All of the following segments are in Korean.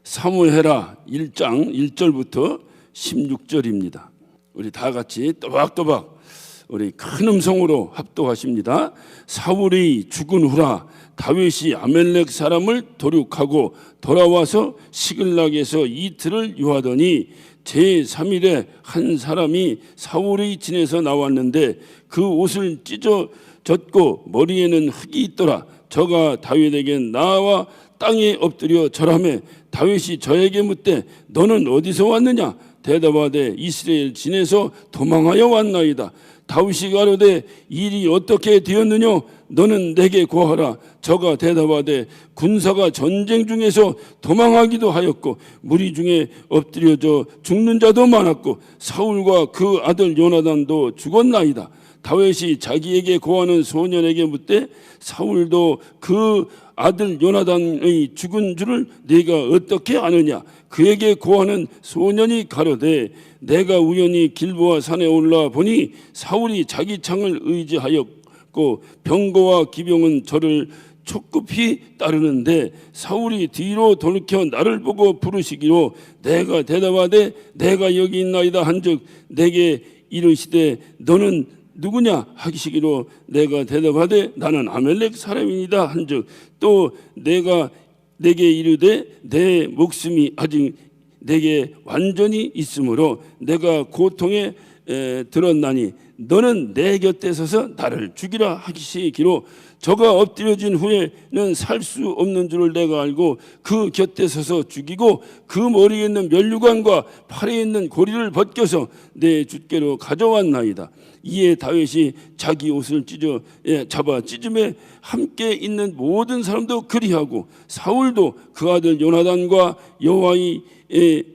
사무엘하 1장 1절부터 16절입니다. 우리 다 같이 또박또박 우리 큰 음성으로 합독하십니다. 사울이 죽은 후라 다윗이 아멜렉 사람을 도륙하고 돌아와서 시글락에서 이틀을 유하더니 제3일에 한 사람이 사울의 진에서 나왔는데 그 옷을 찢어졌고 머리에는 흙이 있더라. 저가 다윗에게 나와 땅에 엎드려 절하매 다윗이 저에게 묻되 너는 어디서 왔느냐? 대답하되 이스라엘 진에서 도망하여 왔나이다. 다윗이 가로되 일이 어떻게 되었느냐? 너는 내게 고하라. 저가 대답하되 군사가 전쟁 중에서 도망하기도 하였고 무리 중에 엎드려져 죽는 자도 많았고 사울과 그 아들 요나단도 죽었나이다. 다윗이 자기에게 고하는 소년에게 묻되 사울도 그 아들 요나단의 죽은 줄을 네가 어떻게 아느냐? 그에게 고하는 소년이 가로되 내가 우연히 길보아 산에 올라 보니 사울이 자기 창을 의지하였고 병거와 기병은 저를 촉급히 따르는데 사울이 뒤로 돌이켜 나를 보고 부르시기로 내가 대답하되 내가 여기 있나이다 한즉 내게 이르시되 너는 누구냐 하시기로 내가 대답하되 나는 아멜렉 사람이니이다 한즉 또 내가 내게 이르되 내 목숨이 아직 내게 완전히 있으므로 내가 고통에 들었나니 너는 내 곁에 서서 나를 죽이라 하시기로 저가 엎드려진 후에는 살 수 없는 줄을 내가 알고 그 곁에 서서 죽이고 그 머리에 있는 면류관과 팔에 있는 고리를 벗겨서 내 주께로 가져왔나이다. 이에 다윗이 자기 옷을 잡아 찢음에 함께 있는 모든 사람도 그리하고 사울도 그 아들 요나단과 여호와의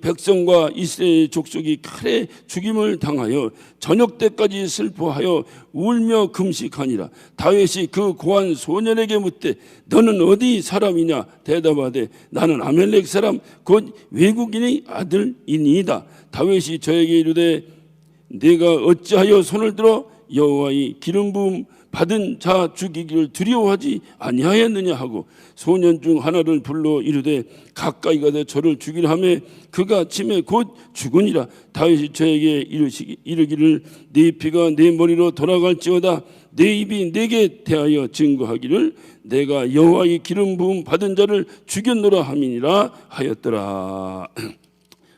백성과 이스라엘 족속이 칼에 죽임을 당하여 저녁 때까지 슬퍼하여 울며 금식하니라. 다윗이 그 고한 소년에게 묻되 너는 어디 사람이냐? 대답하되 나는 아멜렉 사람 곧 외국인의 아들이니이다. 다윗이 저에게 이르되 네가 어찌하여 손을 들어 여호와의 기름 부음 받은 자 죽이기를 두려워하지 아니하였느냐 하고 소년 중 하나를 불러 이르되 가까이 가되 저를 죽이라 하매 그가 침에 곧 죽으니라. 다윗이 저에게 이르기를 네 피가 내 머리로 돌아갈지어다 내 입이 내게 대하여 증거하기를 내가 여호와의 기름 부음 받은 자를 죽였노라 함이니라 하였더라.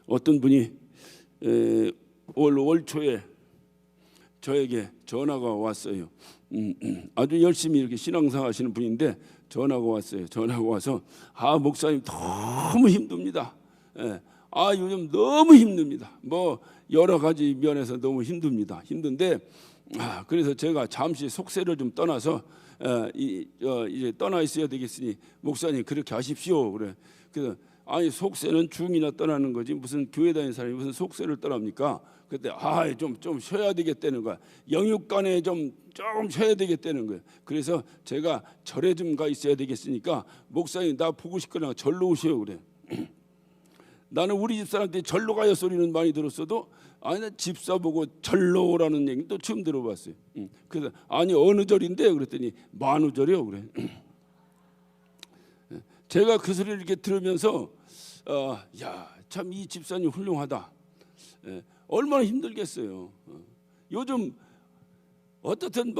어떤 분이 올 초에 저에게 전화가 왔어요. 아주 열심히 이렇게 신앙생활 하시는 분인데 전화가 왔어요. 전화가 와서 목사님 너무 힘듭니다. 요즘 너무 힘듭니다. 뭐 여러 가지 면에서 너무 힘듭니다. 힘든데 그래서 제가 잠시 속세를 좀 떠나서 이제 떠나 있어야 되겠으니 목사님 그렇게 하십시오. 그래서 아니 속세는 중이나 떠나는 거지 무슨 교회 다니는 사람이 무슨 속세를 떠납니까? 그때 좀 쉬어야 되겠다는 거야. 영육간에 좀 쉬어야 되겠다는 거예요. 그래서 제가 절에 좀 가 있어야 되겠으니까 목사님 나 보고 싶거나 절로 오세요 그래. 나는 우리 집사람한테 절로 가요 소리는 많이 들었어도 나 집사 보고 절로 오라는 얘기 또 처음 들어봤어요. 그래서 아니 어느 절인데 그랬더니 만우절이요 그래. 제가 그 소리를 이렇게 들으면서 참 이 집사님 훌륭하다. 얼마나 힘들겠어요. 요즘 어떻든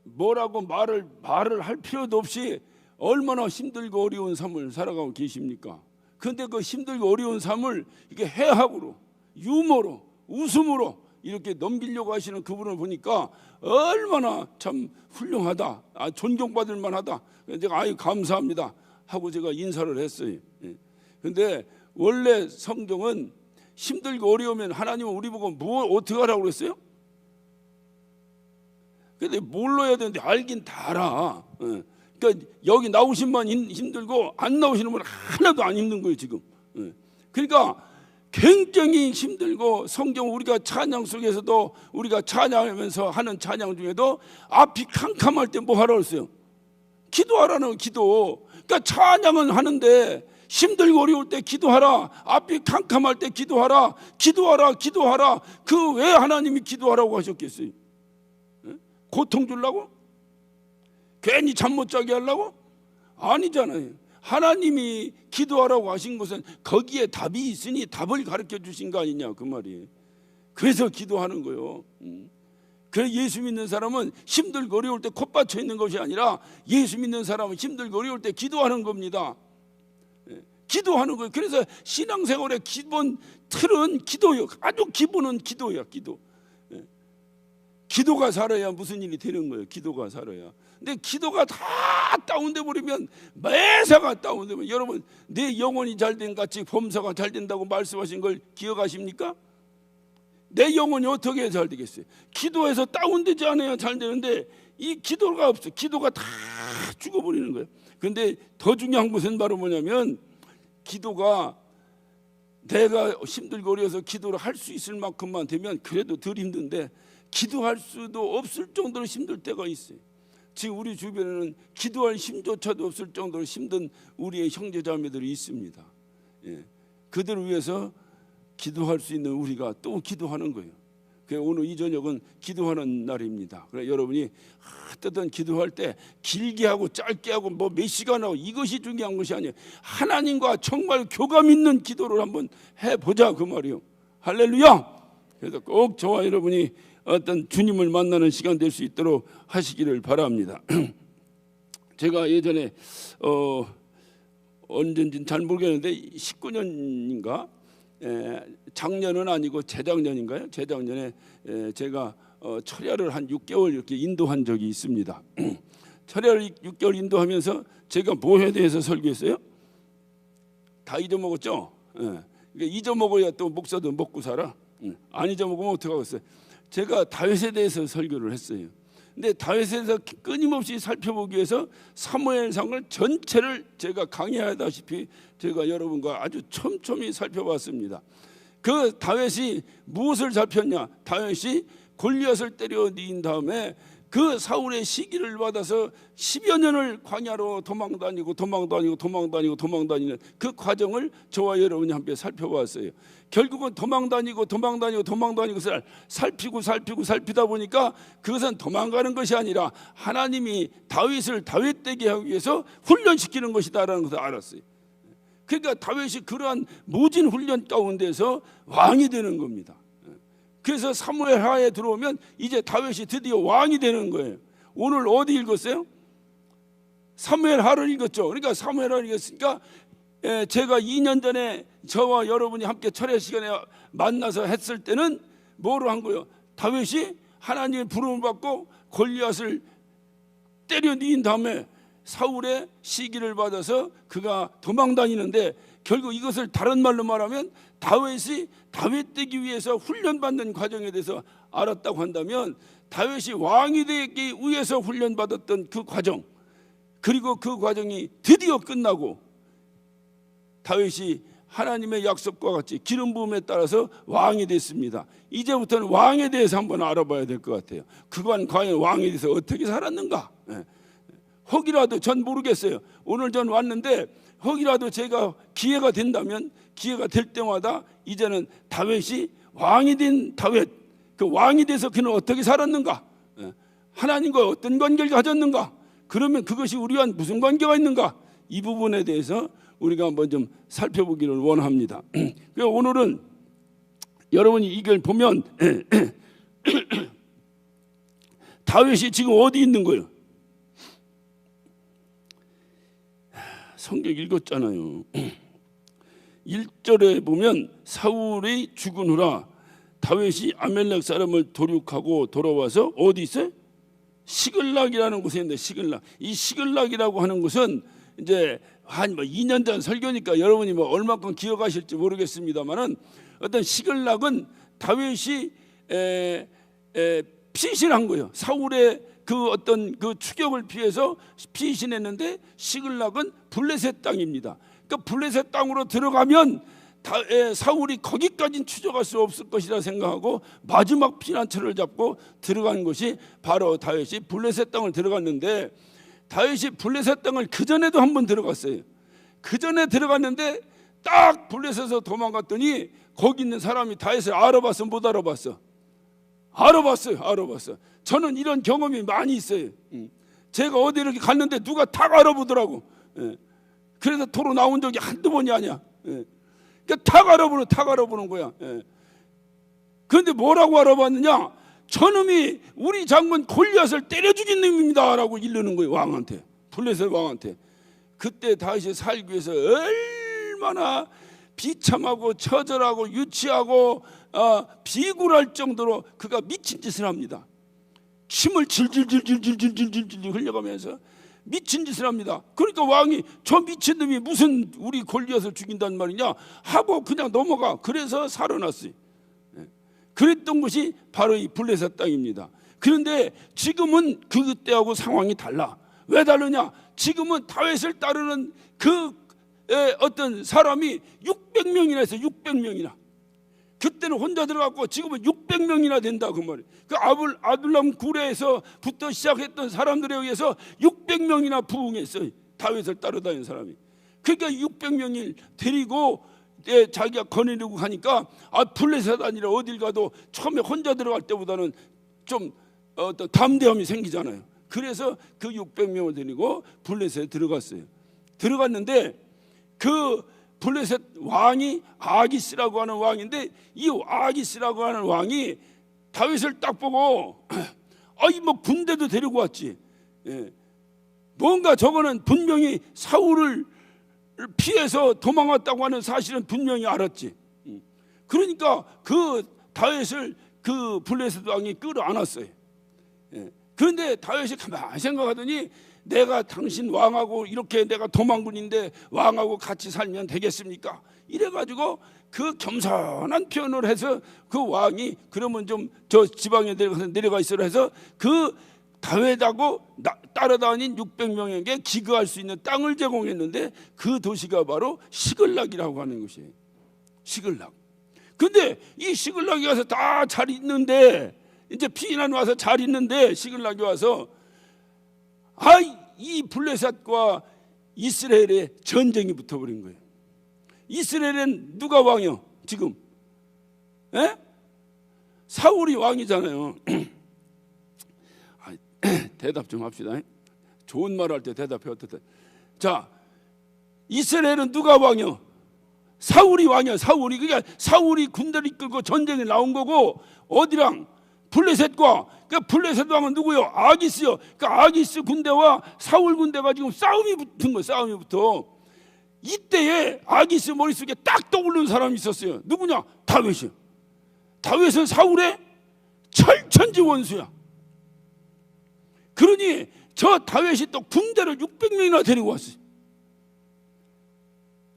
뭐라고 말을 할 필요도 없이 얼마나 힘들고 어려운 삶을 살아가고 계십니까? 그런데 그 힘들고 어려운 삶을 이렇게 해학으로 유머로 웃음으로 이렇게 넘기려고 하시는 그분을 보니까 얼마나 참 훌륭하다, 존경받을 만하다. 제가 감사합니다 하고 제가 인사를 했어요. 그런데 원래 성경은 힘들고 어려우면 하나님은 우리 보고 어떻게 하라고 그랬어요? 근데 뭘로 해야 되는데 알긴 다 알아. 그러니까 여기 나오신 분 힘들고 안 나오시는 분은 하나도 안 힘든 거예요 지금. 그러니까 굉장히 힘들고 성경 우리가 찬양 속에서도 우리가 찬양하면서 하는 찬양 중에도 앞이 캄캄할 때 뭐 하라고 했어요? 기도하라는 기도. 그러니까 찬양은 하는데 힘들고 어려울 때 기도하라. 앞이 캄캄할 때 기도하라. 기도하라. 그 왜 하나님이 기도하라고 하셨겠어요? 고통 주려고? 괜히 잠 못 자게 하려고? 아니잖아요. 하나님이 기도하라고 하신 것은 거기에 답이 있으니 답을 가르쳐 주신 거 아니냐 그 말이에요. 그래서 기도하는 거예요. 그래 예수 믿는 사람은 힘들고 어려울 때 콧받쳐 있는 것이 아니라 예수 믿는 사람은 힘들고 어려울 때 기도하는 겁니다. 기도하는 거예요. 그래서 신앙생활의 기본 틀은 기도예요. 아주 기본은 기도야. 기도가 살아야 무슨 일이 되는 거예요. 기도가 살아야. 근데 기도가 다 다운돼 버리면 매사가 다운되면 여러분 내 영혼이 잘된 같이 범사가 잘 된다고 말씀하신 걸 기억하십니까? 내 영혼이 어떻게 잘 되겠어요? 기도해서 다운되지 않아야 잘 되는데 이 기도가 없어. 기도가 다 죽어버리는 거예요. 그런데 더 중요한 것은 바로 뭐냐면 기도가 내가 힘들고 어려서 기도를 할 수 있을 만큼만 되면 그래도 덜 힘든데 기도할 수도 없을 정도로 힘들 때가 있어요. 지금 우리 주변에는 기도할 힘조차도 없을 정도로 힘든 우리의 형제자매들이 있습니다. 그들을 위해서 기도할 수 있는 우리가 또 기도하는 거예요. 오늘 이 저녁은 기도하는 날입니다. 그래 여러분이 어떤 기도할 때 길게 하고 짧게 하고 뭐 몇 시간 하고 이것이 중요한 것이 아니에요. 하나님과 정말 교감 있는 기도를 한번 해보자 그 말이에요. 할렐루야. 그래서 꼭 저와 여러분이 어떤 주님을 만나는 시간 될 수 있도록 하시기를 바랍니다. 제가 예전에 언젠지는 잘 모르겠는데 19년인가 작년은 아니고 재작년인가요? 재작년에 제가 철야를 한 6개월 이렇게 인도한 적이 있습니다. 철야를 6개월 인도하면서 제가 뭐에 대해서 설교했어요? 다 잊어먹었죠? 그러니까 잊어먹어야 또 목사도 먹고 살아. 안 잊어먹으면 어떡하겠어요? 제가 다윗에 대해서 설교를 했어요. 근데 다윗에 대해서 끊임없이 살펴보기 위해서 사무엘상을 전체를 제가 강의하다시피 제가 여러분과 아주 촘촘히 살펴봤습니다. 그 다윗이 무엇을 살폈냐? 다윗이 골리앗을 때려 뉘인 다음에 그 사울의 시기를 받아서 10여 년을 광야로 도망다니는 그 과정을 저와 여러분이 함께 살펴봤어요. 결국은 도망다니고 살피다 보니까 그것은 도망가는 것이 아니라 하나님이 다윗을 다윗되게 하기 위해서 훈련시키는 것이다라는 것을 알았어요. 그러니까 다윗이 그러한 모진 훈련 가운데서 왕이 되는 겁니다. 그래서 사무엘 하에 들어오면 이제 다윗이 드디어 왕이 되는 거예요. 오늘 어디 읽었어요? 사무엘 하를 읽었죠. 그러니까 사무엘 하를 읽었으니까 제가 2년 전에 저와 여러분이 함께 철야 시간에 만나서 했을 때는 뭐로 한 거예요? 다윗이 하나님의 부름을 받고 골리앗을 때려 뉘인 다음에 사울의 시기를 받아서 그가 도망다니는데 결국 이것을 다른 말로 말하면 다윗이 다윗 되기 위해서 훈련받는 과정에 대해서 알았다고 한다면 다윗이 왕이 되기 위해서 훈련받았던 그 과정, 그리고 그 과정이 드디어 끝나고 다윗이 하나님의 약속과 같이 기름 부음에 따라서 왕이 됐습니다. 이제부터는 왕에 대해서 한번 알아봐야 될 것 같아요. 그간 과연 왕에 대해서 어떻게 살았는가? 혹이라도 전 모르겠어요. 오늘 전 왔는데 혹이라도 제가 기회가 된다면 기회가 될 때마다 이제는 다윗이 왕이 된 다윗, 그 왕이 돼서 그는 어떻게 살았는가? 하나님과 어떤 관계를 가졌는가? 그러면 그것이 우리와 무슨 관계가 있는가? 이 부분에 대해서 우리가 한번 좀 살펴보기를 원합니다. 오늘은 여러분이 이걸 보면 다윗이 지금 어디 있는 거예요? 성경 읽었잖아요. 1절에 보면 사울이 죽은 후라 다윗이 아멜렉 사람을 도륙하고 돌아와서 어디 있어요? 시글락이라는 곳에 있는데 시글락. 이 시글락이라고 하는 곳은 이제 한 2년 전 설교니까 여러분이 얼마큼 기억하실지 모르겠습니다만은 어떤 시글락은 다윗이 피신한 거예요. 사울의 그 어떤 그 추격을 피해서 피신했는데 시글락은 블레셋 땅입니다. 그러니까 블레셋 땅으로 들어가면 사울이 거기까지는 추적할 수 없을 것이라 생각하고 마지막 피난처를 잡고 들어간 것이 바로 다윗이 블레셋 땅을 들어갔는데 다윗이 블레셋 땅을 그 전에도 한번 들어갔어요. 그 전에 들어갔는데 딱 블레셋에서 도망갔더니 거기 있는 사람이 다윗을 알아봤어, 못 알아봤어? 알아봤어요. 저는 이런 경험이 많이 있어요. 제가 어디 이렇게 갔는데 누가 다 알아보더라고. 그래서 도로 나온 적이 한두 번이 아니야. 예. 그러니까 탁 알아보는 거야. 예. 그런데 뭐라고 알아봤느냐? 저놈이 우리 장군 골리앗을 때려 죽인 놈입니다 라고 이르는 거예요. 왕한테, 블레셋 왕한테. 그때 다윗이 살기 위해서 얼마나 비참하고 처절하고 유치하고 비굴할 정도로 그가 미친 짓을 합니다. 침을 질질질질질질질질 흘려가면서 미친 짓을 합니다. 그러니까 왕이 저 미친 놈이 무슨 우리 골리앗을 죽인단 말이냐 하고 그냥 넘어가. 그래서 살아났어요. 그랬던 것이 바로 이 블레셋 땅입니다. 그런데 지금은 그때하고 상황이 달라. 왜 다르냐? 지금은 다윗을 따르는 그 어떤 사람이 600명이나 했어요. 600명이나. 그때는 혼자 들어갔고 지금은 600명이나 된다 그 말이에요. 그 아둘람 굴에서부터 시작했던 사람들에 의해서 600명이나 부흥했어요. 다윗을 따라다니는 사람이. 그러니까 600명을 데리고 자기가 거느리고 가니까 블레셋 아니라 어딜 가도 처음에 혼자 들어갈 때보다는 좀 어떤 담대함이 생기잖아요. 그래서 그 600명을 데리고 블레셋에 들어갔어요. 들어갔는데 그 블레셋 왕이 아기스라고 하는 왕인데 이 아기스라고 하는 왕이 다윗을 딱 보고 뭐 군대도 데리고 왔지. 예. 뭔가 저거는 분명히 사울을 피해서 도망왔다고 하는 사실은 분명히 알았지. 그러니까 그 다윗을 그 블레셋 왕이 끌어안았어요. 예. 그런데 다윗이 가만히 생각하더니 내가 당신 왕하고 이렇게 내가 도망군인데 왕하고 같이 살면 되겠습니까? 이래가지고 그 겸손한 표현을 해서 그 왕이 그러면 좀 저 지방에 내려가 있으라 해서 그 다윗하고 따라다닌 600명에게 기거할 수 있는 땅을 제공했는데 그 도시가 바로 시글락이라고 하는 것이에요. 시글락. 근데 이 시글락에 가서 다 잘 있는데 이제 피난 와서 잘 있는데 시글락에 와서 이 블레셋과 이스라엘의 전쟁이 붙어버린 거예요. 이스라엘은 누가 왕이요? 지금 사울이 왕이잖아요. 대답 좀 합시다. 좋은 말 할 때 대답해. 어떻게? 자, 이스라엘은 누가 왕이요? 사울이 왕이야. 사울이. 그러니까 사울이 군대를 이끌고 전쟁에 나온 거고 어디랑? 블레셋과. 그러니까 블레셋 왕은 누구요? 아기스요. 그러니까 아기스 군대와 사울 군대가 지금 싸움이 붙은 거예요. 싸움이 붙어. 이때에 아기스 머릿속에 딱 떠오르는 사람이 있었어요. 누구냐? 다윗이요. 다윗은 사울의 철천지 원수야. 그러니 저 다윗이 또 군대를 600명이나 데리고 왔어요.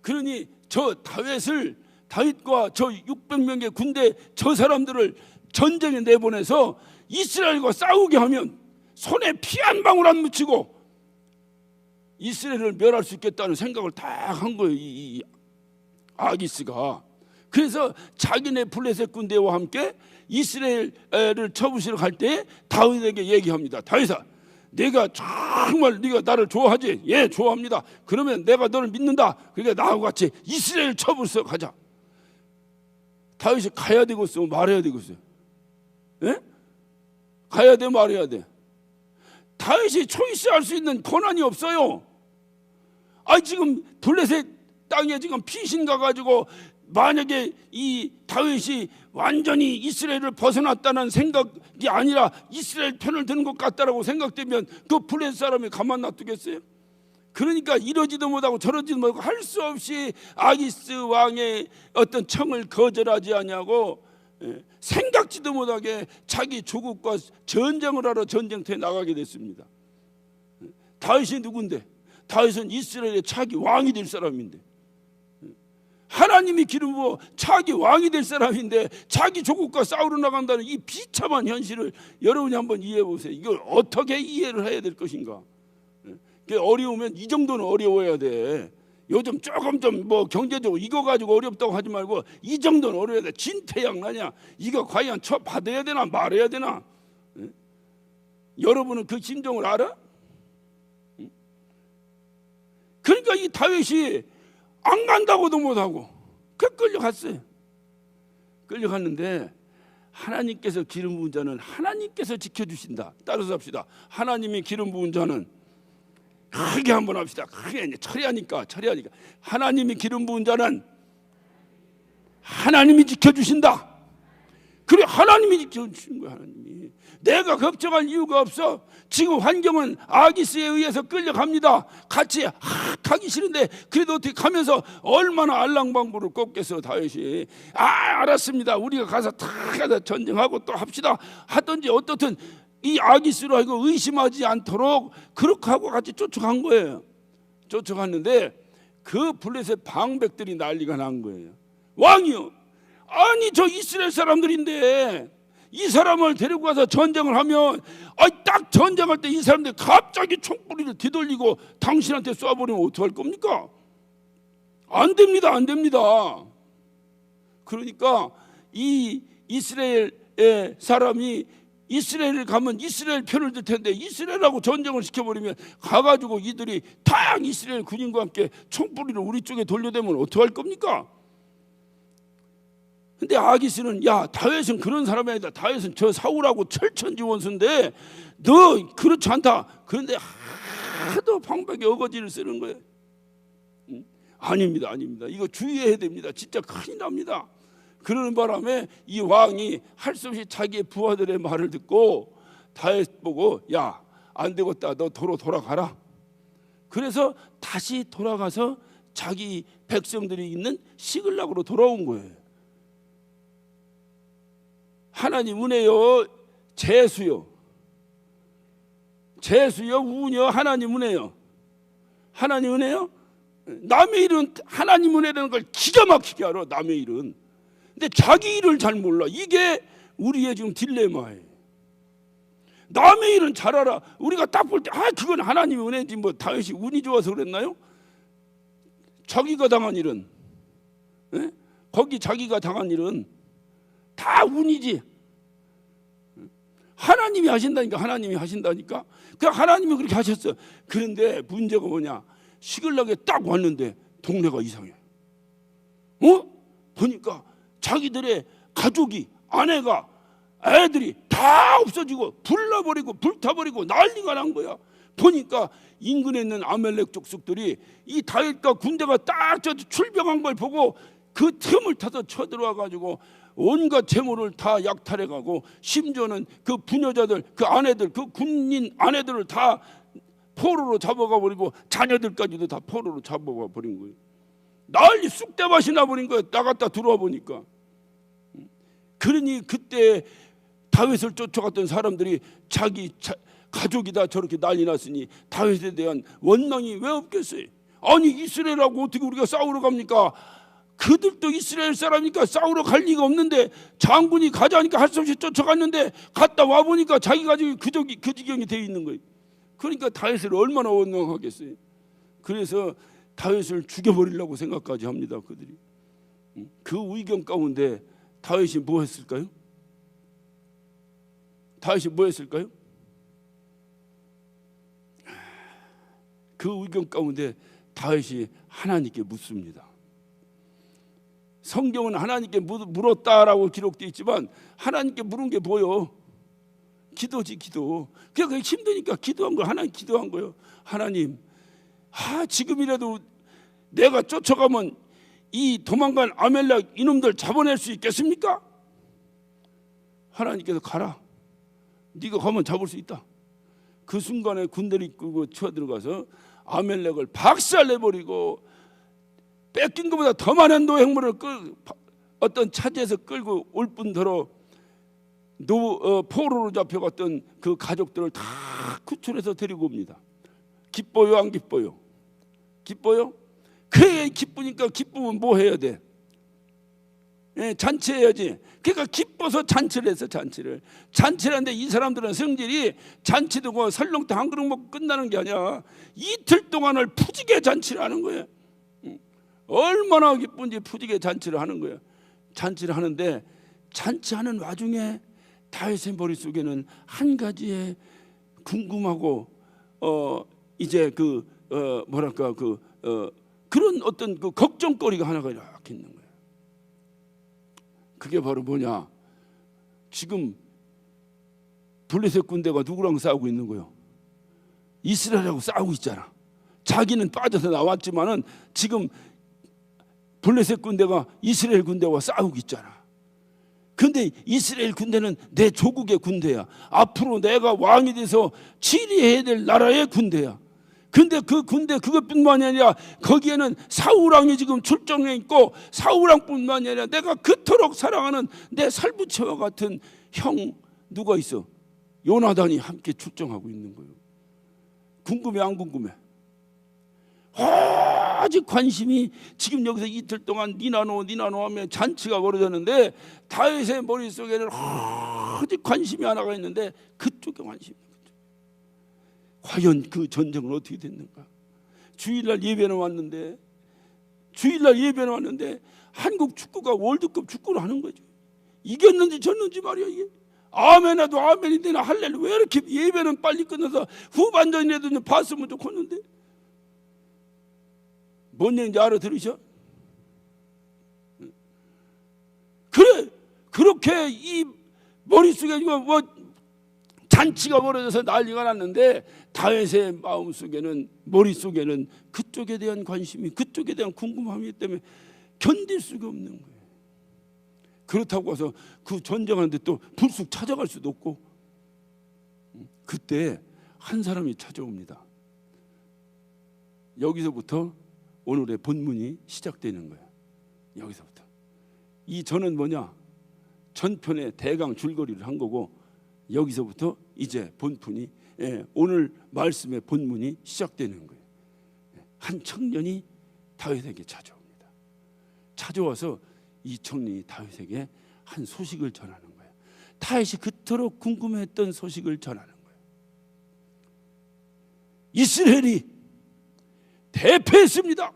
그러니 저 다윗과 저 600명의 군대 저 사람들을 전쟁에 내보내서 이스라엘과 싸우게 하면 손에 피 한 방울 안 묻히고 이스라엘을 멸할 수 있겠다는 생각을 다 한 거예요. 이 아기스가. 그래서 자기네 블레셋 군대와 함께 이스라엘을 쳐부시러 갈 때 다윗에게 얘기합니다. 다윗아, 내가 정말 네가 나를 좋아하지? 예, 좋아합니다. 그러면 내가 너를 믿는다. 그러니까 나하고 같이 이스라엘 쳐부시러 가자. 다윗이 가야 되겠어, 말해야 되겠어요? 예? 가야 돼, 말해야 돼? 다윗이 초이스할 수 있는 권한이 없어요. 지금 블레셋 땅에 지금 피신 가가지고 만약에 이 다윗이 완전히 이스라엘을 벗어났다는 생각이 아니라 이스라엘 편을 드는 것 같다라고 생각되면 그 블레셋 사람이 가만 놔두겠어요? 그러니까 이러지도 못하고 저러지도 못하고 할 수 없이 아기스 왕의 어떤 청을 거절하지 않냐고 생각지도 못하게 자기 조국과 전쟁을 하러 전쟁터에 나가게 됐습니다. 다윗이 누군데? 다윗은 이스라엘의 차기 왕이 될 사람인데, 하나님이 기름 부어 차기 왕이 될 사람인데 자기 조국과 싸우러 나간다는 이 비참한 현실을 여러분이 한번 이해해 보세요. 이걸 어떻게 이해를 해야 될 것인가? 어려우면 이 정도는 어려워야 돼. 요즘 조금 좀 뭐 경제적으로 이거 가지고 어렵다고 하지 말고 이 정도는 어려워야 돼. 진퇴양난이야. 이거 과연 받아야 되나 말아야 되나? 여러분은 그 심정을 알아? 그러니까 이 다윗이 안 간다고도 못하고 끌려갔어요. 끌려갔는데 하나님께서 기름 부은 자는 하나님께서 지켜주신다. 따라서 합시다. 하나님이 기름 부은 자는 크게 한번 합시다. 크게 이제 처리하니까 하나님이 기름 부은 자는 하나님이 지켜주신다. 그래, 하나님이 지켜주시는 거야. 하나님이. 내가 걱정할 이유가 없어. 지금 환경은 아기스에 의해서 끌려갑니다. 같이 가기 싫은데 그래도 어떻게 가면서 얼마나 알랑방구를 꺾겠어. 다윗이 알았습니다. 우리가 가서 다 가서 전쟁하고 또 합시다 하든지 어떻든 이 아기스로 하여금 의심하지 않도록 그렇게 하고 같이 쫓아간 거예요. 쫓아갔는데 그 블레셋 방백들이 난리가 난 거예요. 왕이요, 아니 저 이스라엘 사람들인데 이 사람을 데리고 가서 전쟁을 하면 딱 전쟁할 때 이 사람들 갑자기 총구리를 뒤돌리고 당신한테 쏴버리면 어떡할 겁니까? 안 됩니다. 안 됩니다. 그러니까 이 이스라엘의 사람이 이스라엘을 가면 이스라엘 편을 들 텐데 이스라엘하고 전쟁을 시켜버리면 가가지고 이들이 딱 이스라엘 군인과 함께 총구리를 우리 쪽에 돌려대면 어떡할 겁니까? 근데 아기스는 다윗은 그런 사람이 아니다. 다윗은 저 사울하고 철천지 원수인데 너 그렇지 않다. 그런데 하도 방백에 어거지를 쓰는 거예요. 아닙니다. 이거 주의해야 됩니다. 진짜 큰일 납니다. 그러는 바람에 이 왕이 할 수 없이 자기의 부하들의 말을 듣고 다윗 보고 안 되겠다. 너 도로 돌아가라. 그래서 다시 돌아가서 자기 백성들이 있는 시글락으로 돌아온 거예요. 하나님 은혜요, 재수요, 운이요, 하나님 은혜요. 하나님 은혜요. 남의 일은 하나님 은혜라는 걸 기가 막히게 알아. 남의 일은. 근데 자기 일을 잘 몰라. 이게 우리의 지금 딜레마예요. 남의 일은 잘 알아. 우리가 딱 볼 때 그건 하나님의 은혜지 뭐 다윗이 운이 좋아서 그랬나요? 자기가 당한 일은 거기 자기가 당한 일은 다 운이지. 하나님이 하신다니까. 그 하나님이 그렇게 하셨어. 그런데 문제가 뭐냐? 시글락에 딱 왔는데 동네가 이상해. 보니까 자기들의 가족이, 아내가, 애들이 다 없어지고 불나버리고 불타버리고 난리가 난 거야. 보니까 인근에 있는 아멜렉 족속들이 이 다윗과 군대가 딱 출병한 걸 보고 그 틈을 타서 쳐들어와가지고 온갖 재물을 다 약탈해가고 심지어는 그 부녀자들, 그 아내들, 그 군인 아내들을 다 포로로 잡아가 버리고 자녀들까지도 다 포로로 잡아가 버린 거예요. 난리 쑥대밭이 나버린 거예요. 나갔다 들어와 보니까. 그러니 그때 다윗을 쫓아갔던 사람들이 자기 가족이 다 저렇게 난리 났으니 다윗에 대한 원망이 왜 없겠어요? 아니 이스라엘하고 어떻게 우리가 싸우러 갑니까? 그들도 이스라엘 사람이니까 싸우러 갈 리가 없는데 장군이 가자니까 할 수 없이 쫓아갔는데 갔다 와보니까 자기 가족이 그 지경이 되어 있는 거예요. 그러니까 다윗을 얼마나 원망하겠어요. 그래서 다윗을 죽여버리려고 생각까지 합니다. 그들이. 그 의견 가운데 다윗이 뭐 했을까요? 그 의견 가운데 다윗이 하나님께 묻습니다. 성경은 하나님께 물었다라고 기록되어 있지만 하나님께 물은 게 뭐요? 기도지, 기도. 그냥 힘드니까 기도한 거예요. 하나님 기도한 거예요. 하나님, 지금이라도 내가 쫓아가면 이 도망간 아멜렉 이놈들 잡아낼 수 있겠습니까? 하나님께서 가라. 네가 가면 잡을 수 있다. 그 순간에 군대를 이끌고 쳐들어가서 아멜렉을 박살내버리고 뺏긴 것보다 더 많은 노획물을 어떤 차지해서 끌고 올 뿐더러 포로로 잡혀갔던 그 가족들을 다 구출해서 데리고 옵니다. 기뻐요, 안 기뻐요? 기뻐요? 그래, 기쁘니까 기쁘면 뭐 해야 돼? 잔치해야지. 그러니까 기뻐서 잔치를 했어. 잔치를 하는데 이 사람들은 성질이 잔치도 뭐 설렁탕 한 그릇 먹고 끝나는 게 아니야. 이틀 동안을 푸지게 잔치를 하는 거예요. 얼마나 기쁜지 푸지게 잔치를 하는 거예요. 잔치를 하는데 잔치하는 와중에 다윗의 머릿속에는 한 가지의 궁금하고 이제 그런 어떤 그 걱정거리가 하나가 이렇게 있는 거예요. 그게 바로 뭐냐? 지금 블레셋 군대가 누구랑 싸우고 있는 거예요? 이스라엘하고 싸우고 있잖아. 자기는 빠져서 나왔지만은 지금 블레셋 군대가 이스라엘 군대와 싸우고 있잖아. 근데 이스라엘 군대는 내 조국의 군대야. 앞으로 내가 왕이 돼서 치리해야 될 나라의 군대야. 근데 그 군대 그것뿐만이 아니라 거기에는 사울왕이 지금 출정해 있고, 사울왕뿐만이 아니라 내가 그토록 사랑하는 내 살부처와 같은 형 누가 있어? 요나단이 함께 출정하고 있는 거예요. 궁금해 안 궁금해? 아직 관심이 지금 여기서 이틀 동안 니나노 하며 잔치가 벌어졌는데 다윗의 머릿속에는 아직 관심이 하나가 있는데 그쪽에 관심이 있는 거죠. 과연 그 전쟁은 어떻게 됐는가? 주일날 예배는 왔는데 한국 축구가 월드컵 축구를 하는 거죠. 이겼는지 졌는지 말이야. 이게 아멘해도 아멘이 되나 할렐루야. 왜 이렇게 예배는 빨리 끝나서 후반전이라도 좀 봤으면 좋겠는데. 뭔 얘기인지 알아들으셔? 그래, 그렇게 이 머릿속에 뭐 잔치가 벌어져서 난리가 났는데 다윗의 마음속에는, 머릿속에는 그쪽에 대한 관심이, 그쪽에 대한 궁금함이 때문에 견딜 수가 없는 거예요. 그렇다고 해서 그 전쟁하는데 또 불쑥 찾아갈 수도 없고. 그때 한 사람이 찾아옵니다. 여기서부터 오늘의 본문이 시작되는 거예요. 여기서부터. 이 저는 뭐냐? 전편의 대강 줄거리를 한 거고, 여기서부터 이제 본문이, 오늘 말씀의 본문이 시작되는 거예요. 한 청년이 다윗에게 찾아옵니다. 찾아와서 이 청년이 다윗에게 한 소식을 전하는 거예요. 다윗이 그토록 궁금해했던 소식을 전하는 거예요. 이스라엘이 대패했습니다.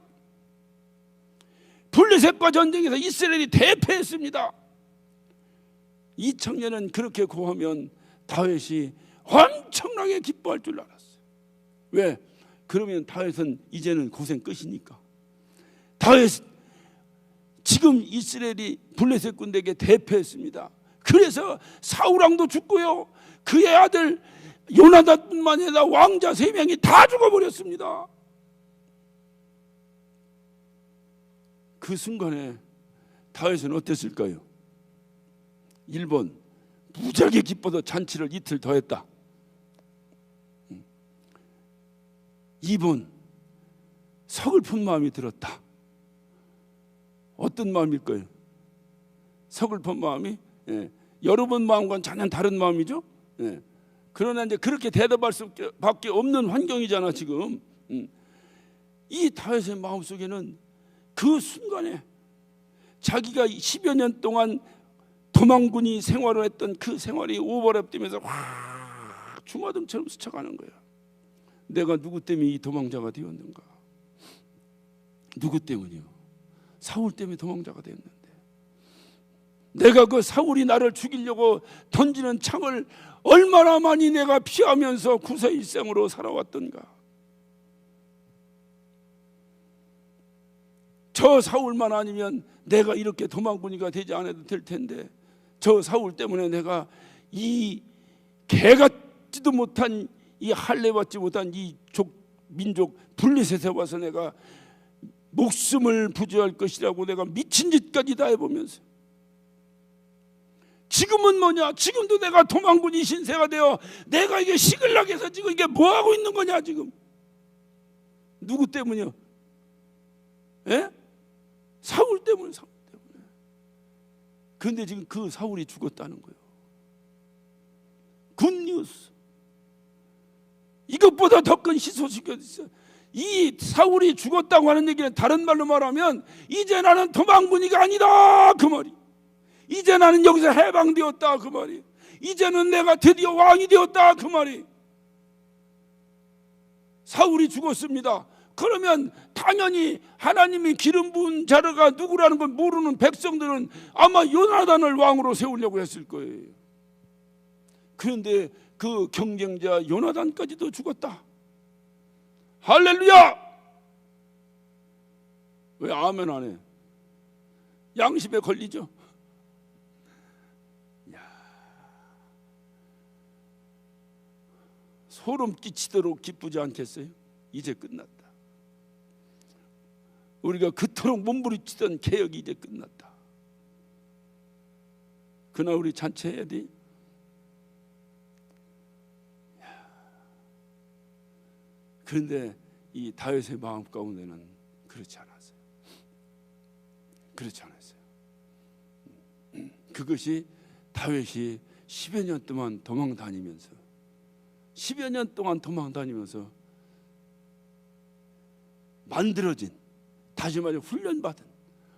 블레셋과 전쟁에서 이스라엘이 대패했습니다. 이 청년은 그렇게 고하면 다윗이 엄청나게 기뻐할 줄 알았어요. 왜? 그러면 다윗은 이제는 고생 끝이니까. 다윗 지금 이스라엘이 블레셋 군대에게 대패했습니다. 그래서 사울왕도 죽고요, 그의 아들 요나단뿐만 아니라 왕자 3명이 다 죽어버렸습니다. 그 순간에 다윗은 어땠을까요? 1번, 무지하게 기뻐서 잔치를 이틀 더 했다. 2번, 서글픈 마음이 들었다. 어떤 마음일까요? 서글픈 마음이, 여러분 마음과는 전혀 다른 마음이죠. 그러나 이제 그렇게 대답할 수밖에 없는 환경이잖아 지금. 이 다윗의 마음속에는 그 순간에 자기가 10여 년 동안 도망군이 생활을 했던 그 생활이 오버랩되면서 확 주마등처럼 스쳐가는 거야. 내가 누구 때문에 이 도망자가 되었는가? 누구 때문이요? 사울 때문에 도망자가 됐는데, 내가 그 사울이 나를 죽이려고 던지는 창을 얼마나 많이 내가 피하면서 구세일생으로 살아왔던가. 저 사울만 아니면 내가 이렇게 도망군이가 되지 않아도 될 텐데, 저 사울 때문에 내가 이 개같지도 못한, 이 할례받지 못한 이 민족 블레셋에 와서 내가 목숨을 부지할 것이라고 내가 미친 짓까지 다 해보면서, 지금은 뭐냐? 지금도 내가 도망군이 신세가 되어 내가 이게 시글나게 해서 지금 이게 뭐 하고 있는 거냐 지금? 누구 때문이요? 사울 때문에. 그런데 지금 그 사울이 죽었다는 거예요. 굿뉴스. 이것보다 더 큰 희소식이 있어요. 이 사울이 죽었다고 하는 얘기는 다른 말로 말하면 이제 나는 도망군이가 아니다 그 말이. 이제 나는 여기서 해방되었다 그 말이. 이제는 내가 드디어 왕이 되었다 그 말이. 사울이 죽었습니다. 그러면 당연히 하나님이 기름 부은 자가 누구라는 걸 모르는 백성들은 아마 요나단을 왕으로 세우려고 했을 거예요. 그런데 그 경쟁자 요나단까지도 죽었다. 할렐루야! 왜 아멘 안 해? 양심에 걸리죠? 소름 끼치도록 기쁘지 않겠어요? 이제 끝났다. 우리가 그토록 몸부림치던 개혁이 이제 끝났다. 그날 우리 잔치해야 돼. 그런데 이 다윗의 마음 가운데는 그렇지 않았어요. 그렇지 않았어요. 그것이 다윗이 10여 년 동안 도망 다니면서 10여 년 동안 도망 다니면서 만들어진, 다시 말해 훈련받은,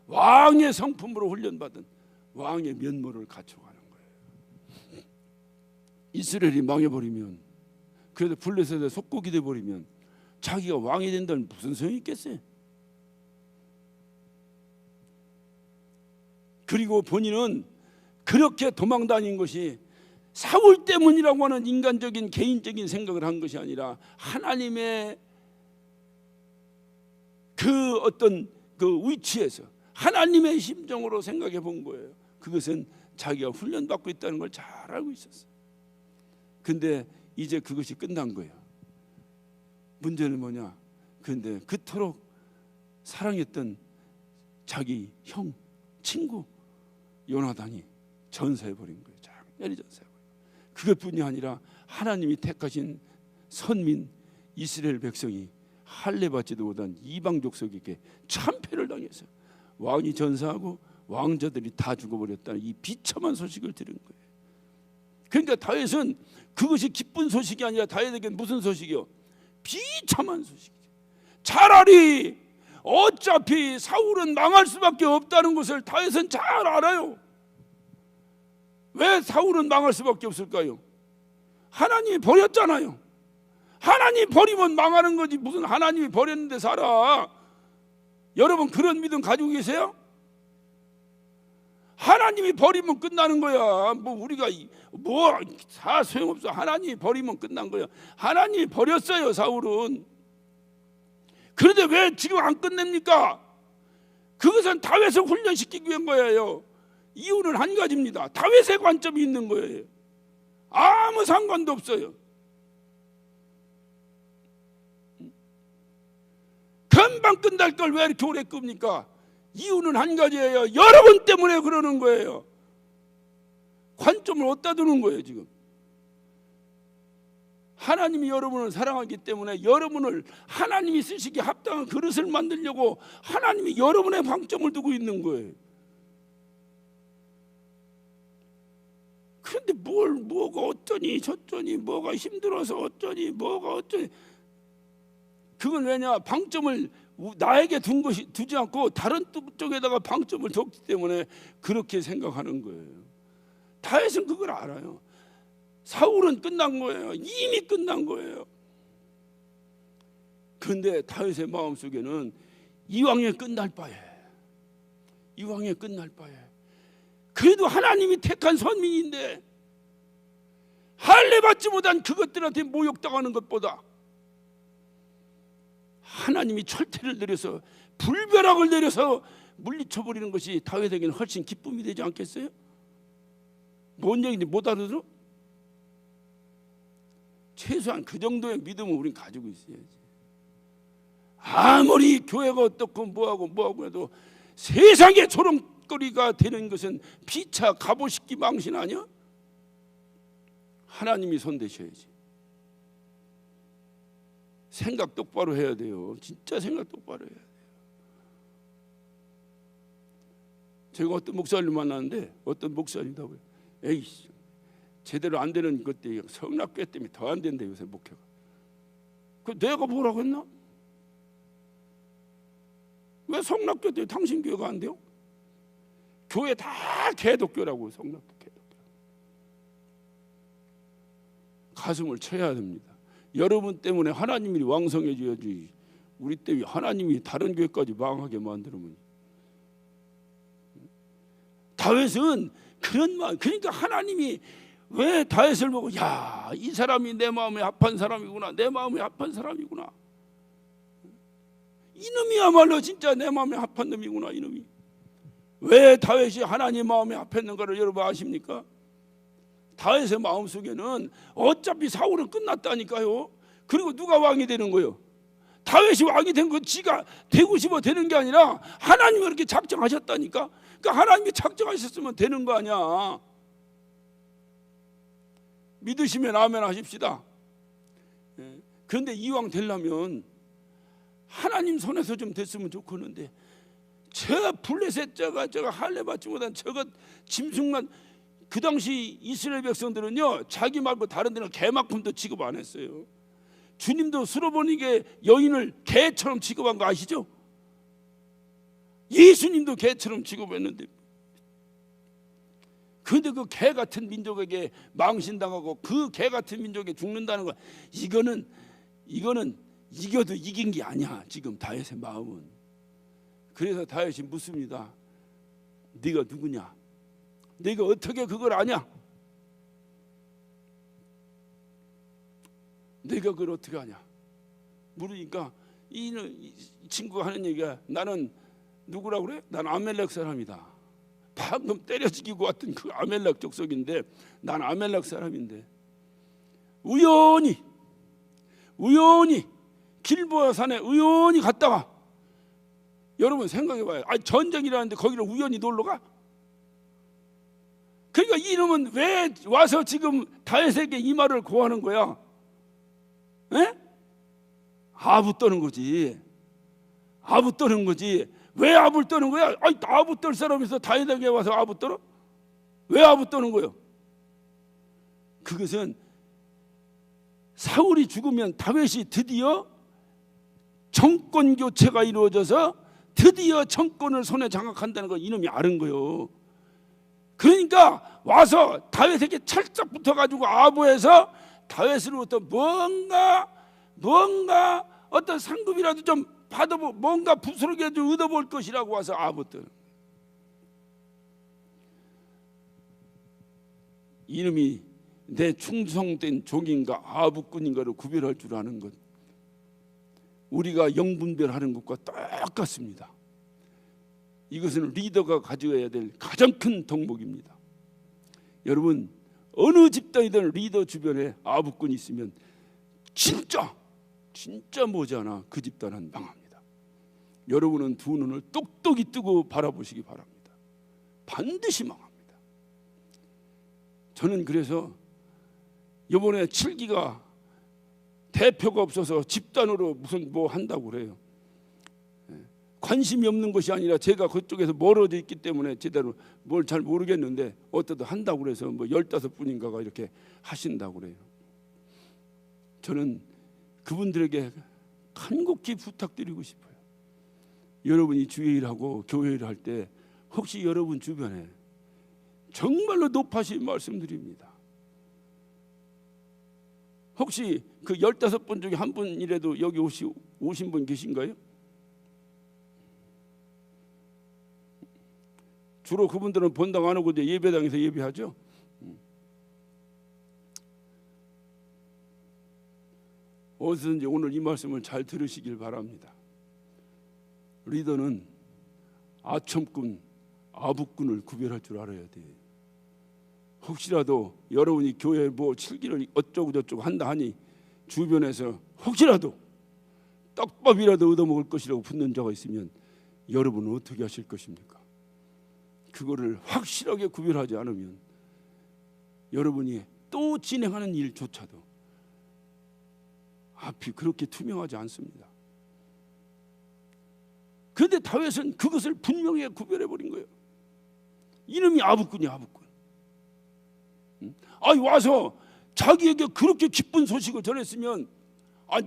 왕의 성품으로 훈련받은 왕의 면모를 갖춰가는 거예요. 이스라엘이 망해버리면, 그래도 블레셋의 속국이 돼버리면 자기가 왕이 된다는 무슨 소용이 있겠어요? 그리고 본인은 그렇게 도망 다닌 것이 사울 때문이라고 하는 인간적인 개인적인 생각을 한 것이 아니라 하나님의 그 어떤 그 위치에서 하나님의 심정으로 생각해 본 거예요. 그것은 자기가 훈련받고 있다는 걸 잘 알고 있었어요. 근데 이제 그것이 끝난 거예요. 문제는 뭐냐? 그런데 그토록 사랑했던 자기 형, 친구 요나단이 전사해버린 거예요. 장렬히 전사해버린 거예요. 그것뿐이 아니라 하나님이 택하신 선민 이스라엘 백성이 할례받지도 못한 이방 족속에게 참패를 당해서 왕이 전사하고 왕자들이 다 죽어버렸다는 이 비참한 소식을 들은 거예요. 그러니까 다윗은 그것이 기쁜 소식이 아니라 다윗에게는 무슨 소식이요? 비참한 소식이죠. 차라리 어차피 사울은 망할 수밖에 없다는 것을 다윗은 잘 알아요. 왜 사울은 망할 수밖에 없을까요? 하나님이 버렸잖아요. 하나님 버리면 망하는 거지 무슨 하나님이 버렸는데 살아. 여러분 그런 믿음 가지고 계세요? 하나님이 버리면 끝나는 거야. 뭐 우리가 뭐 다 소용없어. 하나님이 버리면 끝난 거야. 하나님이 버렸어요. 사울은. 그런데 왜 지금 안 끝냅니까? 그것은 다윗을 훈련시키기 위한 거예요. 이유는 한 가지입니다. 다윗의 관점이 있는 거예요. 아무 상관도 없어요. 금방 끝날 걸 왜 이렇게 오래 끕니까? 이유는 한 가지예요. 여러분 때문에 그러는 거예요. 관점을 어디다 두는 거예요 지금? 하나님이 여러분을 사랑하기 때문에 여러분을 하나님이 쓰시기에 합당한 그릇을 만들려고 하나님이 여러분의 방점을 두고 있는 거예요. 그런데 뭐가 어쩌니 저쩌니 뭐가 힘들어서 어쩌니 뭐가 어쩌니, 그건 왜냐? 방점을 나에게 두지 않고 다른 쪽에다가 방점을 뒀기 때문에 그렇게 생각하는 거예요. 다윗은 그걸 알아요. 사울은 끝난 거예요. 이미 끝난 거예요. 그런데 다윗의 마음속에는 이왕에 끝날 바에, 이왕에 끝날 바에, 그래도 하나님이 택한 선민인데 할례받지 못한 그것들한테 모욕당하는 것보다 하나님이 철퇴를 내려서 불벼락을 내려서 물리쳐버리는 것이 다윗에게는 훨씬 기쁨이 되지 않겠어요? 뭔 얘기인지 못 알아들어? 최소한 그 정도의 믿음은 우린 가지고 있어야지. 아무리 교회가 어떻고 뭐하고 해도 세상의 조롱거리가 되는 것은 피차 갑오식기 망신 아니야? 하나님이 손대셔야지. 생각 똑바로 해야 돼요. 진짜 생각 똑바로 해야 돼요. 제가 어떤 목사님 만났는데 어떤 목사님이라고요. 에이씨, 제대로 안 되는 것 때문에 성락교 때문에 더 안 된대 요새 목회가. 그 내가 뭐라고 했나? 왜 성락교 때문에 당신 교회가 안 돼요? 교회 다 개독교라고. 성락교 개독교. 가슴을 쳐야 됩니다. 여러분 때문에 하나님이 왕성해져야지. 우리 때문에 하나님이 다른 교회까지 망하게 만들면. 다윗은 그런 마음. 그러니까 하나님이 왜 다윗을 보고 야, 이 사람이 내 마음에 합한 사람이구나. 내 마음에 합한 사람이구나. 이놈이야말로 진짜 내 마음에 합한 놈이구나. 이놈이. 왜 다윗이 하나님 마음에 합했는가를 여러분 아십니까? 다윗의 마음속에는 어차피 사울은 끝났다니까요. 그리고 누가 왕이 되는 거예요? 다윗이 왕이 된 거 지가 되고 싶어 되는 게 아니라 하나님이 그렇게 작정하셨다니까. 그러니까 하나님이 작정하셨으면 되는 거 아니야. 믿으시면 아멘 하십시다. 그런데 이왕 되려면 하나님 손에서 좀 됐으면 좋겠는데, 저 블레셋 저가 할례 받지 못한 저것 짐승만, 그 당시 이스라엘 백성들은요 자기 말고 다른 데는 개만큼도 취급 안 했어요. 주님도 수로보니게 여인을 개처럼 취급한 거 아시죠? 예수님도 개처럼 취급했는데, 그런데 그 개 같은 민족에게 망신당하고 그 개 같은 민족에 죽는다는 거, 이거는 이겨도 이긴 게 아니야 지금 다윗의 마음은. 그래서 다윗이 묻습니다. 네가 누구냐? 네가 어떻게 그걸 아냐? 네가 그걸 어떻게 아냐? 물으니까 이 친구가 하는 얘기가, 나는 누구라고 그래? 난 아멜렉 사람이다. 방금 때려 죽이고 왔던 그 아멜렉 족속인데, 난 아멜렉 사람인데 우연히 길보아 산에 우연히 갔다가, 여러분 생각해봐요. 전쟁이라는데 거기를 우연히 놀러 가? 그러니까 이놈은 왜 와서 지금 다윗에게 이 말을 고하는 거야? 에? 아부 떠는 거지. 아부 떠는 거지. 왜 아부를 떠는 거야? 아부 떨 사람이 있어 다윗에게 와서 아부 떨어? 왜 아부 떠는 거예요? 그것은 사울이 죽으면 다윗이 드디어 정권 교체가 이루어져서 드디어 정권을 손에 장악한다는 걸 이놈이 아는 거예요. 그러니까 와서 다윗에게 찰싹 붙어가지고 아부해서 다윗으로부터 뭔가 어떤 상급이라도 좀 받아보, 뭔가 부스러기라도 얻어볼 것이라고 와서 아부들. 이놈이 내 충성된 종인가 아부꾼인가를 구별할 줄 아는 것, 우리가 영분별하는 것과 똑같습니다. 이것은 리더가 가져야 될 가장 큰 덕목입니다. 여러분, 어느 집단이든 리더 주변에 아부꾼이 있으면 진짜 머지않아 그 집단은 망합니다. 여러분은 두 눈을 똑똑히 뜨고 바라보시기 바랍니다. 반드시 망합니다. 저는 그래서 이번에 7기가 대표가 없어서 집단으로 무슨 뭐 한다고 그래요. 관심이 없는 것이 아니라 제가 그쪽에서 멀어져 있기 때문에 제대로 뭘 잘 모르겠는데, 어떠다 한다고 그래서 뭐 15분인가가 이렇게 하신다고 그래요. 저는 그분들에게 간곡히 부탁드리고 싶어요. 여러분이 주일하고 교회를 할 때 혹시 여러분 주변에 정말로 높아신 말씀드립니다. 혹시 그 15분 중에 한 분이라도 여기 오신 분 계신가요? 주로 그분들은 본당 안 오고 이제 예배당에서 예배하죠. 어디서든지 오늘 이 말씀을 잘 들으시길 바랍니다. 리더는 아첨꾼, 아부꾼을 구별할 줄 알아야 돼요. 혹시라도 여러분이 교회 뭐 7기를 어쩌고 저쩌고 한다 하니 주변에서 혹시라도 떡밥이라도 얻어먹을 것이라고 붙는 자가 있으면 여러분은 어떻게 하실 것입니까? 그거를 확실하게 구별하지 않으면 여러분이 또 진행하는 일조차도 앞이 그렇게 투명하지 않습니다. 그런데 다윗은 그것을 분명히 구별해버린 거예요. 이놈이 아부꾼이야, 아부꾼. 와서 자기에게 그렇게 기쁜 소식을 전했으면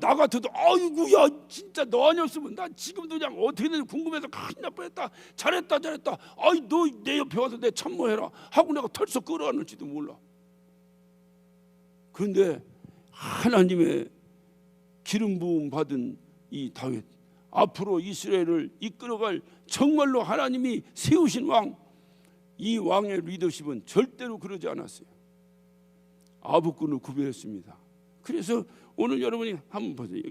나 같아도 아이고야 진짜 너 아니었으면 나 지금도 그냥 어떻게 되는지 궁금해서 큰일 날 뻔했다. 잘했다. 너 내 옆에 와서 내 참모해라 하고 내가 털썩 끌어안을지도 몰라. 그런데 하나님의 기름 부음 받은 이 다윗, 앞으로 이스라엘을 이끌어갈 정말로 하나님이 세우신 왕, 이 왕의 리더십은 절대로 그러지 않았어요. 아부꾼을 구별했습니다. 그래서 오늘 여러분이 한번 보세요.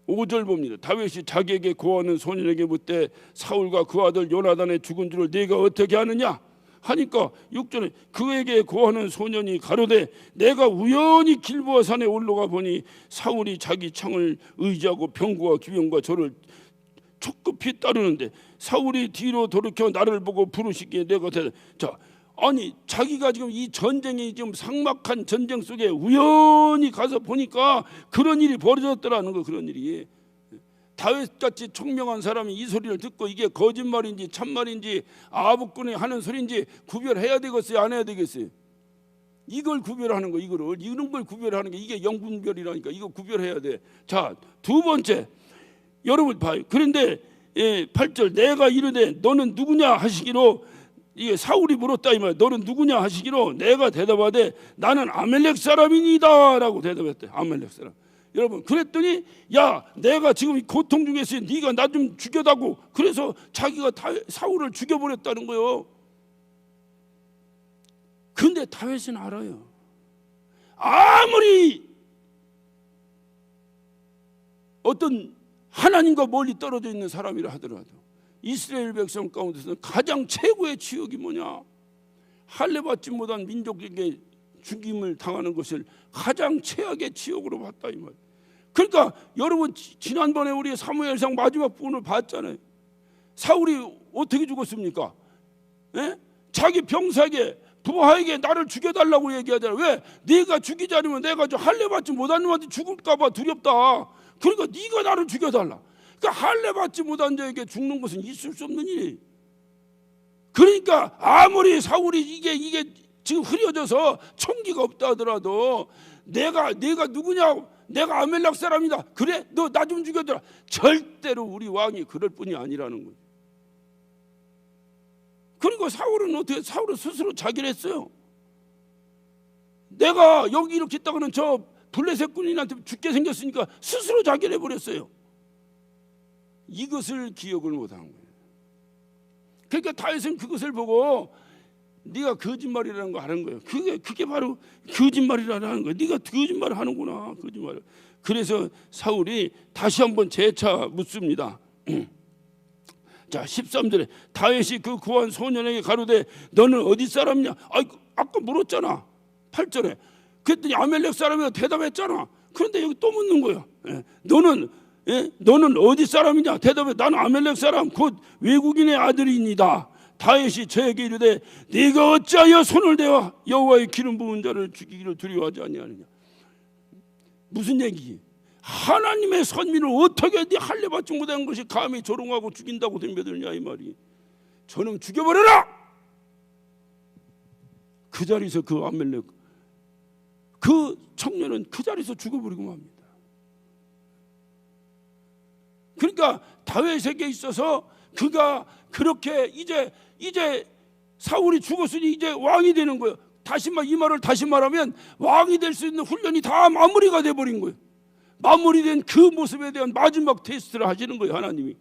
5절 봅니다. 다윗이 자기에게 고하는 소년에게 묻되 사울과 그 아들 요나단의 죽은 줄을 네가 어떻게 아느냐? 하니까 6절에 그에게 고하는 소년이 가로되 내가 우연히 길보아 산에 올라가 보니 사울이 자기 창을 의지하고 병거와 기병과 저를 촉급히 따르는데 사울이 뒤로 돌이켜 나를 보고 부르시기에 내가 자, 아니 자기가 지금 이 전쟁이 지금 삭막한 전쟁 속에 우연히 가서 보니까 그런 일이 벌어졌더라는 거. 그런 일이 다윗같이 총명한 사람이 이 소리를 듣고 이게 거짓말인지 참말인지 아합군이 하는 소리인지 구별해야 되겠어요, 안 해야 되겠어요? 이걸 구별하는 거, 이런 걸 구별하는 게 이게 영분별이라니까. 이거 구별해야 돼. 자, 두 번째, 여러분 봐요. 그런데 8절 내가 이르되 너는 누구냐 하시기로, 이게 사울이 물었다 이 말. 너는 누구냐 하시기로 내가 대답하되 나는 아멜렉 사람이니다라고 대답했대. 아멜렉 사람. 여러분, 그랬더니 야 내가 지금 고통 중에 있으니 네가 나 좀 죽여다고. 그래서 자기가 사울을 죽여버렸다는 거예요. 근데 다윗은 알아요. 아무리 어떤 하나님과 멀리 떨어져 있는 사람이라 하더라도 이스라엘 백성 가운데서는 가장 최고의 치욕이 뭐냐? 할례받지 못한 민족에게 죽임을 당하는 것을 가장 최악의 치욕으로 봤다 이 말. 그러니까 여러분, 지난번에 우리 사무엘상 마지막 부분을 봤잖아요. 사울이 어떻게 죽었습니까? 예? 자기 병사에게, 부하에게 나를 죽여달라고 얘기하잖아요. 왜? 네가 죽이지 않으면 내가 저 할례받지 못한 놈한테 죽을까 봐 두렵다. 그러니까 네가 나를 죽여달라. 그러니까 할례받지 못한 자에게 죽는 것은 있을 수 없는 일이에요. 그러니까 아무리 사울이 이게 지금 흐려져서 총기가 없다 하더라도 내가 누구냐? 내가 아멜렉 사람이다. 그래? 너 나 좀 죽여줘라. 절대로 우리 왕이 그럴 뿐이 아니라는 거예요. 그리고 사울은 어떻게? 사울은 스스로 자기를 했어요. 내가 여기 이렇게 있다가는 저 블레셋 군인한테 죽게 생겼으니까 스스로 자기를 해버렸어요. 이것을 기억을 못한 거예요. 그러니까 다윗은 그것을 보고 네가 거짓말이라는 거 하는 거예요. 그게 바로 거짓말이라는 거예요. 네가 거짓말을 하는구나. 거짓말. 그래서 사울이 다시 한번 재차 묻습니다. 자, 13절에 다윗이 그 구한 소년에게 가로되 너는 어디 사람이냐? 아까 물었잖아. 8절에 그랬더니 아멜렉 사람이라고 대답했잖아. 그런데 여기 또 묻는 거야. 너는 어디 사람이냐? 대답해. 나는 아멜렉 사람 곧 외국인의 아들이니다. 다윗이 저에게 이르되 네가 어찌하여 손을 대어 여호와의 기름 부은 자를 죽이기를 두려워하지 아니하느냐? 무슨 얘기? 하나님의 선민을 어떻게 네 할례받지 못한 것이 감히 조롱하고 죽인다고 덤벼드느냐 이 말이. 저놈 죽여버려라. 그 자리에서 그 아멜렉 그 청년은 그 자리에서 죽어버리고 맙니다. 그러니까 다윗에게 있어서 그가 그렇게 이제 사울이 죽었으니 이제 왕이 되는 거예요. 이 말을 다시 말하면 왕이 될 수 있는 훈련이 다 마무리가 돼버린 거예요. 마무리된 그 모습에 대한 마지막 테스트를 하시는 거예요, 하나님이.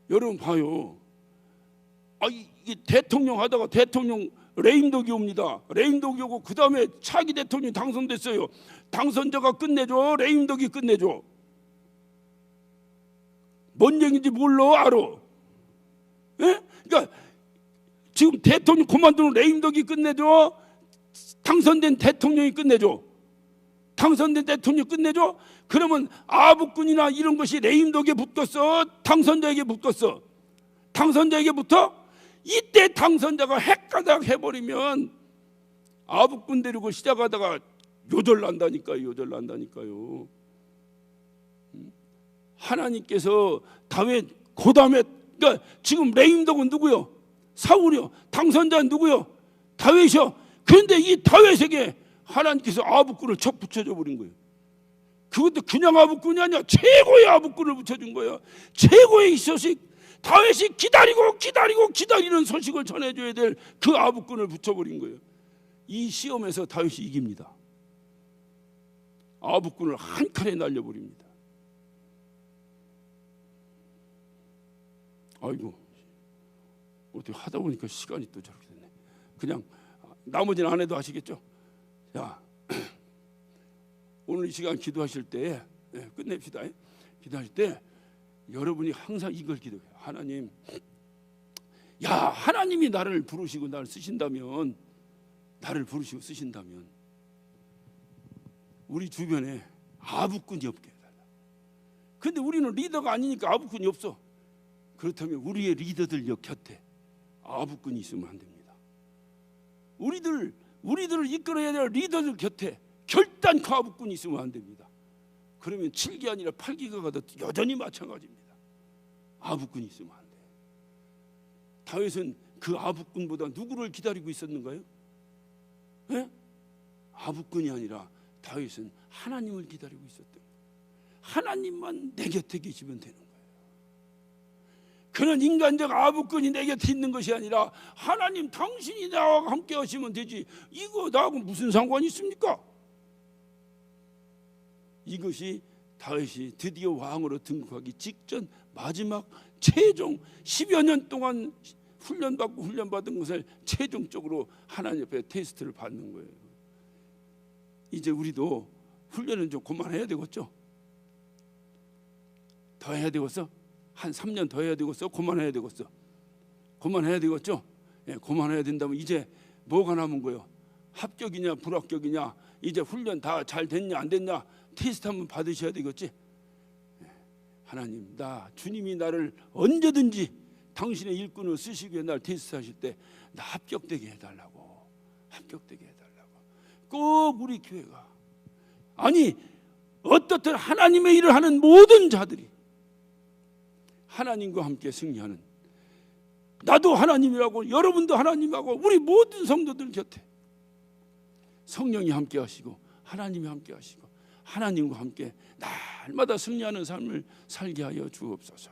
여러분 봐요. 이게 대통령 하다가 대통령 레임덕이 옵니다. 레임덕이 오고 그 다음에 차기 대통령이 당선됐어요. 당선자가 끝내줘, 레임덕이 끝내줘. 뭔 얘기인지 몰라, 알아. 예? 그러니까 지금 대통령 그만두는 레임덕이 끝내줘, 당선된 대통령이 끝내줘. 당선된 대통령이 끝내줘. 그러면 아합군이나 이런 것이 레임덕에 붙었어, 당선자에게 붙었어. 당선자에게 붙어? 이때 당선자가 헷가닥 해버리면 아합군 데리고 시작하다가 요절난다니까요. 하나님께서 다윗 그 다음에, 그러니까 지금 레임덕은 누구요? 사울이요. 당선자는 누구요? 다윗이요. 그런데 이 다윗에게 하나님께서 아합군을 척 붙여줘 버린 거예요. 그것도 그냥 아합군이 아니야. 최고의 아합군을 붙여준 거예요. 최고의 소식. 다윗이 기다리는 소식을 전해줘야 될 그 아합군을 붙여버린 거예요. 이 시험에서 다윗이 이깁니다. 아합군을 한 칼에 날려버립니다. 아이고, 어떻게 하다 보니까 시간이 또 저렇게 됐네. 그냥 나머지는 안 해도 아시겠죠? 자, 오늘 이 시간 기도하실 때 끝냅시다. 기도하실 때 여러분이 항상 이걸 기도해요. 하나님, 야, 하나님이 나를 부르시고 나를 쓰신다면, 나를 부르시고 쓰신다면 우리 주변에 아부꾼이 없게 해달라. 근데 우리는 리더가 아니니까 아부꾼이 없어. 그렇다면 우리의 리더들 곁에 아부꾼이 있으면 안 됩니다. 우리들을 이끌어야 될 리더들 곁에 결단코 아부꾼이 있으면 안 됩니다. 그러면 7기 아니라 8기가 가도 여전히 마찬가지입니다. 아부꾼이 있으면 안 돼. 다윗은 그 아부꾼보다 누구를 기다리고 있었는가요? 네? 아부꾼이 아니라 다윗은 하나님을 기다리고 있었던 거예요. 하나님만 내 곁에 계시면 되는 거예요. 그런 인간적 아부꾼이 내 곁에 있는 것이 아니라 하나님 당신이 나와 함께 하시면 되지, 이거 나하고 무슨 상관이 있습니까? 이것이 다윗이 드디어 왕으로 등극하기 직전 마지막 최종 10여 년 동안 훈련받은 것을 최종적으로 하나님 앞에 테스트를 받는 거예요. 이제 우리도 훈련은 좀 그만해야 되겠죠? 더 해야 되겠어? 한 3년 더 해야 되겠어? 그만해야 되겠어? 그만해야 되겠죠? 예, 그만해야 된다면 이제 뭐가 남은 거예요? 합격이냐 불합격이냐, 이제 훈련 다 잘 됐냐 안 됐냐 테스트 한번 받으셔야 되겠지? 하나님, 주님이 나를 언제든지 당신의 일꾼을 쓰시기 위해 날 테스트하실 때 나 합격되게 해달라고, 합격되게 해달라고. 꼭 우리 교회가, 아니 어떻든 하나님의 일을 하는 모든 자들이 하나님과 함께 승리하는, 나도 하나님이라고 여러분도 하나님하고 우리 모든 성도들 곁에 성령이 함께 하시고 하나님이 함께 하시고 하나님과 함께 날마다 승리하는 삶을 살게 하여 주옵소서.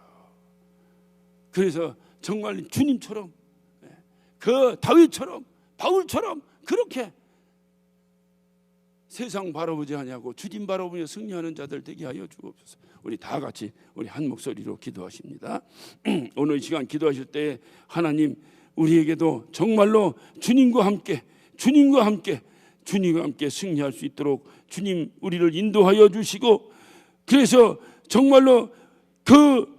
그래서 정말 주님처럼, 그 다윗처럼 바울처럼 그렇게 세상 바라보지 아니하고 주님 바라보며 승리하는 자들 되게 하여 주옵소서. 우리 다 같이 우리 한 목소리로 기도하십니다. 오늘 이 시간 기도하실 때 하나님, 우리에게도 정말로 주님과 함께 승리할 수 있도록 주님 우리를 인도하여 주시고, 그래서 정말로 그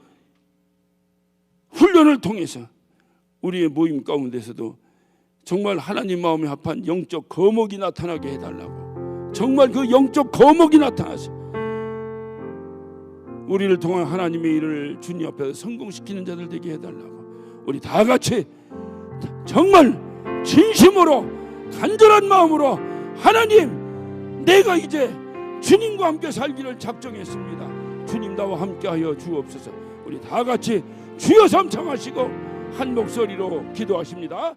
훈련을 통해서 우리의 모임 가운데서도 정말 하나님 마음에 합한 영적 거목이 나타나게 해달라고, 정말 그 영적 거목이 나타나서 우리를 통한 하나님의 일을 주님 앞에서 성공시키는 자들 되게 해달라고, 우리 다 같이 정말 진심으로 간절한 마음으로, 하나님, 내가 이제 주님과 함께 살기를 작정했습니다. 주님 나와 함께하여 주옵소서. 우리 다 같이 주여 삼창하시고 한 목소리로 기도하십니다.